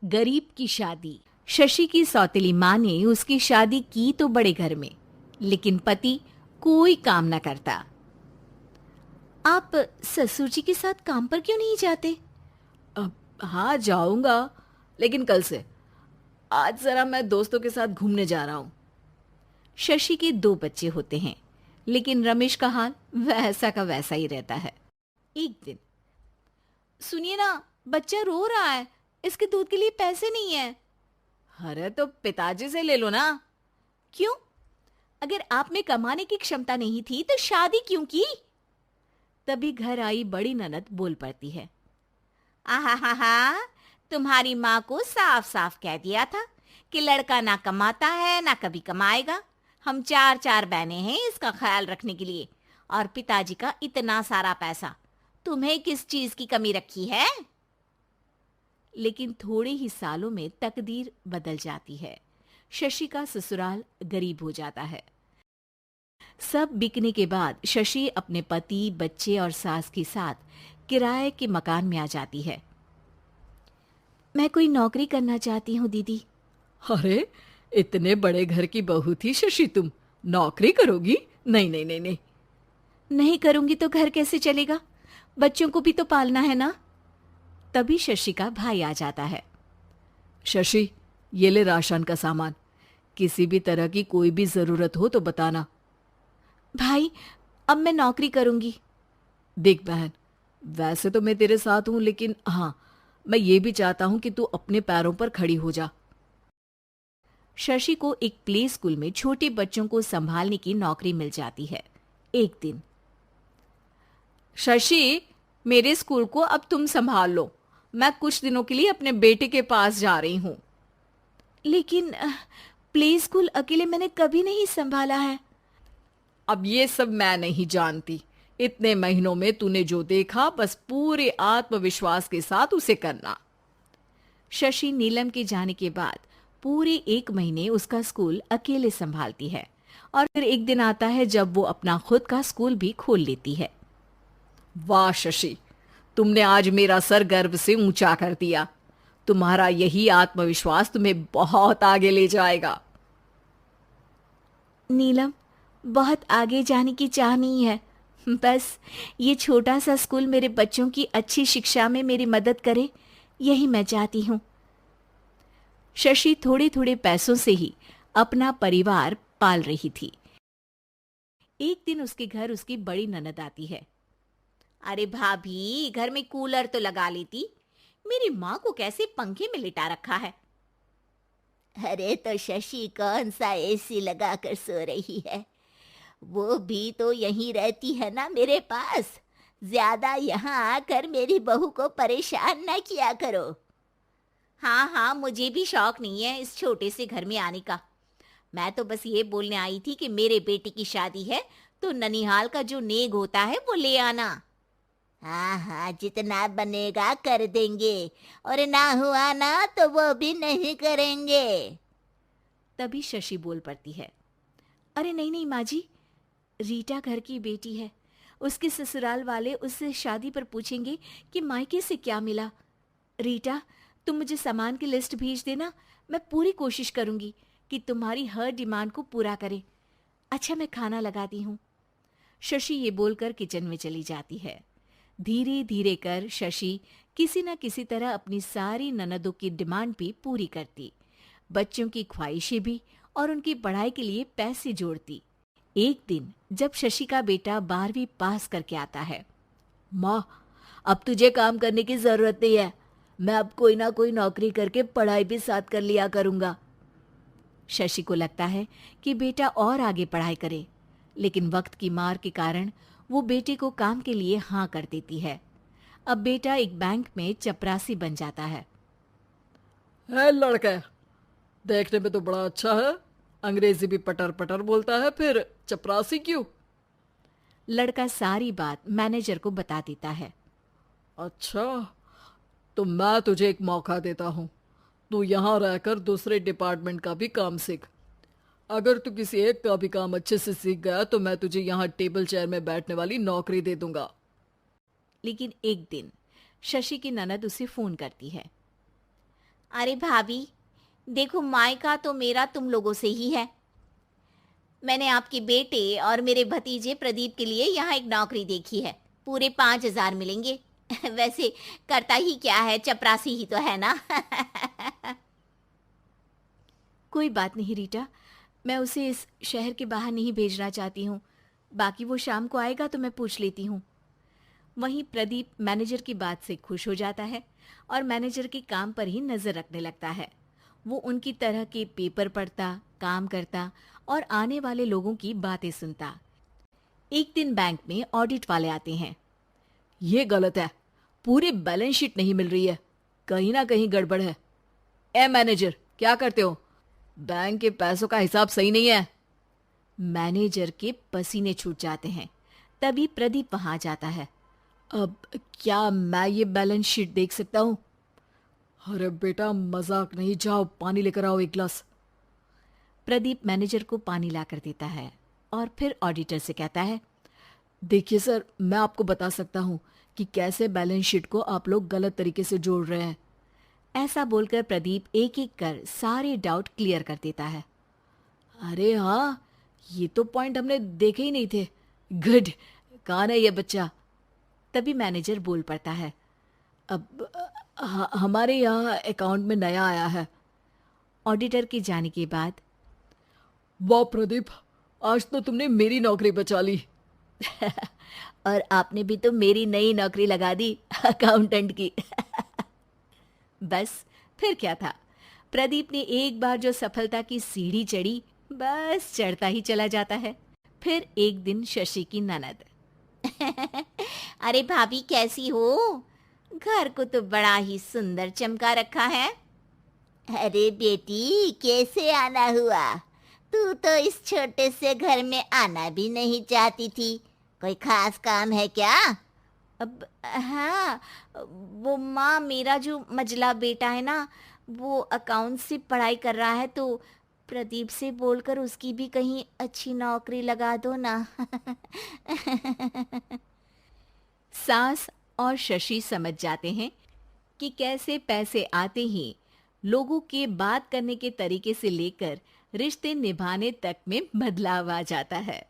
गरीब की शादी। शशि की सौतेली माँ ने उसकी शादी की तो बड़े घर में, लेकिन पति कोई काम न करता। आप ससुर जी के साथ काम पर क्यों नहीं जाते? अब हाँ जाऊंगा, लेकिन कल से। आज जरा मैं दोस्तों के साथ घूमने जा रहा हूँ। शशि के दो बच्चे होते हैं, लेकिन रमेश का हाल वैसा का वैसा ही रहता है। एक दिन, सुनिए ना, बच्चा रो रहा है, इसके दूध के लिए पैसे नहीं है। अरे तो पिताजी से ले लो ना। क्यों? अगर आप में कमाने की क्षमता नहीं थी तो शादी क्यों की? तभी घर आई बड़ी ननद बोल पड़ती है। आहा हा हा, तुम्हारी माँ को साफ साफ कह दिया था कि लड़का ना कमाता है ना कभी कमाएगा। हम चार चार बहनें हैं इसका ख्याल रखने के लिए, और पिताजी का इतना सारा पैसा, तुम्हें किस चीज की कमी रखी है? लेकिन थोड़े ही सालों में तकदीर बदल जाती है। शशि का ससुराल गरीब हो जाता है। सब बिकने के बाद शशि अपने पति, बच्चे और सास के साथ किराए के मकान में आ जाती है। मैं कोई नौकरी करना चाहती हूँ दीदी। अरे इतने बड़े घर की बहू थी शशि, तुम नौकरी करोगी? नहीं नहीं नहीं नहीं। नहीं करूंगी तो घर कैसे चलेगा? बच्चों को भी तो पालना है ना। तभी शशि का भाई आ जाता है। शशि, ये ले राशन का सामान। किसी भी तरह की कोई भी जरूरत हो तो बताना। भाई, अब मैं नौकरी करूंगी। देख बहन, वैसे तो मैं तेरे साथ हूं, लेकिन हाँ, मैं ये भी चाहता हूं कि तू अपने पैरों पर खड़ी हो जा। शशि को एक प्ले स्कूल में छोटे बच्चों को संभालने की नौकरी मिल जाती है। एक दिन, शशि, मेरे स्कूल को अब तुम संभाल लो। मैं कुछ दिनों के लिए अपने बेटे के पास जा रही हूं। लेकिन प्ले स्कूल अकेले मैंने कभी नहीं संभाला है। अब ये सब मैं नहीं जानती। इतने महीनों में तूने जो देखा, बस पूरे आत्मविश्वास के साथ उसे करना। शशि नीलम के जाने के बाद पूरे 1 महीने उसका स्कूल अकेले संभालती है, और फिर एक दिन आता है जब वो अपना खुद का स्कूल भी खोल लेती है। वाह शशि, तुमने आज मेरा सर गर्व से ऊंचा कर दिया। तुम्हारा यही आत्मविश्वास तुम्हें बहुत आगे ले जाएगा। नीलम, बहुत आगे जाने की चाह नहीं है। बस ये छोटा सा स्कूल मेरे बच्चों की अच्छी शिक्षा में मेरी मदद करे, यही मैं चाहती हूँ। शशि थोड़े थोड़े पैसों से ही अपना परिवार पाल रही थी। एक दिन उसके घर उसकी बड़ी ननद आती है। अरे भाभी, घर में कूलर तो लगा लेती, मेरी माँ को कैसे पंखे में लिटा रखा है? अरे तो शशि कौन सा एसी लगा कर सो रही है? वो भी तो यहीं रहती है ना मेरे पास। ज्यादा यहाँ आकर मेरी बहू को परेशान न किया करो। हाँ हाँ, मुझे भी शौक नहीं है इस छोटे से घर में आने का। मैं तो बस ये बोलने आई थी कि मेरे बेटे की शादी है तो ननिहाल का जो नेग होता है वो ले आना। हाँ हाँ, जितना बनेगा कर देंगे, और ना हुआ ना तो वो भी नहीं करेंगे। तभी शशि बोल पड़ती है। अरे नहीं नहीं माँ जी, रीटा घर की बेटी है। उसके ससुराल वाले उससे शादी पर पूछेंगे कि मायके से क्या मिला। रीटा, तुम मुझे सामान की लिस्ट भेज देना, मैं पूरी कोशिश करूंगी कि तुम्हारी हर डिमांड को पूरा करें। अच्छा, मैं खाना लगाती हूँ। शशि ये बोलकर किचन में चली जाती है। धीरे धीरे कर शशि किसी न किसी तरह अपनी सारी ननदों की डिमांड भी पूरी करती, बच्चों की ख्वाहिशें भी, और उनकी पढ़ाई के लिए पैसे जोड़ती। एक दिन जब शशि का बेटा 12वीं पास करके आता है। माँ, अब तुझे काम करने की जरूरत नहीं है। मैं अब कोई ना कोई नौकरी करके पढ़ाई भी साथ कर लिया करूंगा। शशि को लगता है कि बेटा और आगे पढ़ाई करे, लेकिन वक्त की मार के कारण वो बेटे को काम के लिए हाँ कर देती है। अब बेटा एक बैंक में चपरासी बन जाता है। लड़का देखने में तो बड़ा अच्छा है, अंग्रेजी भी पटर पटर बोलता है, फिर चपरासी क्यों? लड़का सारी बात मैनेजर को बता देता है। अच्छा, तो मैं तुझे एक मौका देता हूँ। तू यहाँ रहकर दूसरे डिपार्टमेंट का भी काम सीख। अगर तू किसी एक का भी काम अच्छे से सीख गया तो मैं तुझे यहाँ टेबल चेयर में बैठने वाली नौकरी दे दूंगा। लेकिन एक दिन शशि की ननद उसे फोन करती है। अरे भाभी, देखो मायका तो मेरा तुम लोगों से ही है। मैंने आपके बेटे और मेरे भतीजे प्रदीप के लिए यहाँ एक नौकरी देखी है। पूरे 5,000 मिलेंगे। वैसे करता ही क्या है, चपरासी ही तो है ना। कोई बात नहीं रीटा, मैं उसे इस शहर के बाहर नहीं भेजना चाहती हूँ। बाकी वो शाम को आएगा तो मैं पूछ लेती हूँ। वहीं प्रदीप मैनेजर की बात से खुश हो जाता है और मैनेजर के काम पर ही नजर रखने लगता है। वो उनकी तरह के पेपर पढ़ता, काम करता और आने वाले लोगों की बातें सुनता। एक दिन बैंक में ऑडिट वाले आते हैं। ये गलत है, पूरी बैलेंस शीट नहीं मिल रही है, कहीं ना कहीं गड़बड़ है। ए मैनेजर, क्या करते हो? बैंक के पैसों का हिसाब सही नहीं है। मैनेजर के पसीने छूट जाते हैं। तभी प्रदीप वहां जाता है। अब क्या मैं ये बैलेंस शीट देख सकता हूँ? अरे बेटा मजाक नहीं, जाओ पानी लेकर आओ एक गिलास। प्रदीप मैनेजर को पानी लाकर देता है और फिर ऑडिटर से कहता है, देखिए सर, मैं आपको बता सकता हूँ कि कैसे बैलेंस शीट को आप लोग गलत तरीके से जोड़ रहे हैं। ऐसा बोलकर प्रदीप एक एक कर सारे डाउट क्लियर कर देता है। अरे हाँ, ये तो पॉइंट हमने देखे ही नहीं थे। गुड, कौन है ये बच्चा? तभी मैनेजर बोल पड़ता है, अब हमारे यहाँ अकाउंट में नया आया है। ऑडिटर के जाने के बाद, वाह प्रदीप, आज तो तुमने मेरी नौकरी बचा ली। और आपने भी तो मेरी नई नौकरी लगा दी, अकाउंटेंट की। बस फिर क्या था, प्रदीप ने एक बार जो सफलता की सीढ़ी चढ़ी, बस चढ़ता ही चला जाता है। फिर एक दिन शशि की ननद, अरे भाभी कैसी हो? घर को तो बड़ा ही सुंदर चमका रखा है। अरे बेटी, कैसे आना हुआ? तू तो इस छोटे से घर में आना भी नहीं चाहती थी। कोई खास काम है क्या? अब हाँ, वो माँ, मेरा जो मजला बेटा है ना, वो अकाउंट से पढ़ाई कर रहा है, तो प्रदीप से बोलकर उसकी भी कहीं अच्छी नौकरी लगा दो ना। सास और शशि समझ जाते हैं कि कैसे पैसे आते ही लोगों के बात करने के तरीके से लेकर रिश्ते निभाने तक में बदलाव आ जाता है।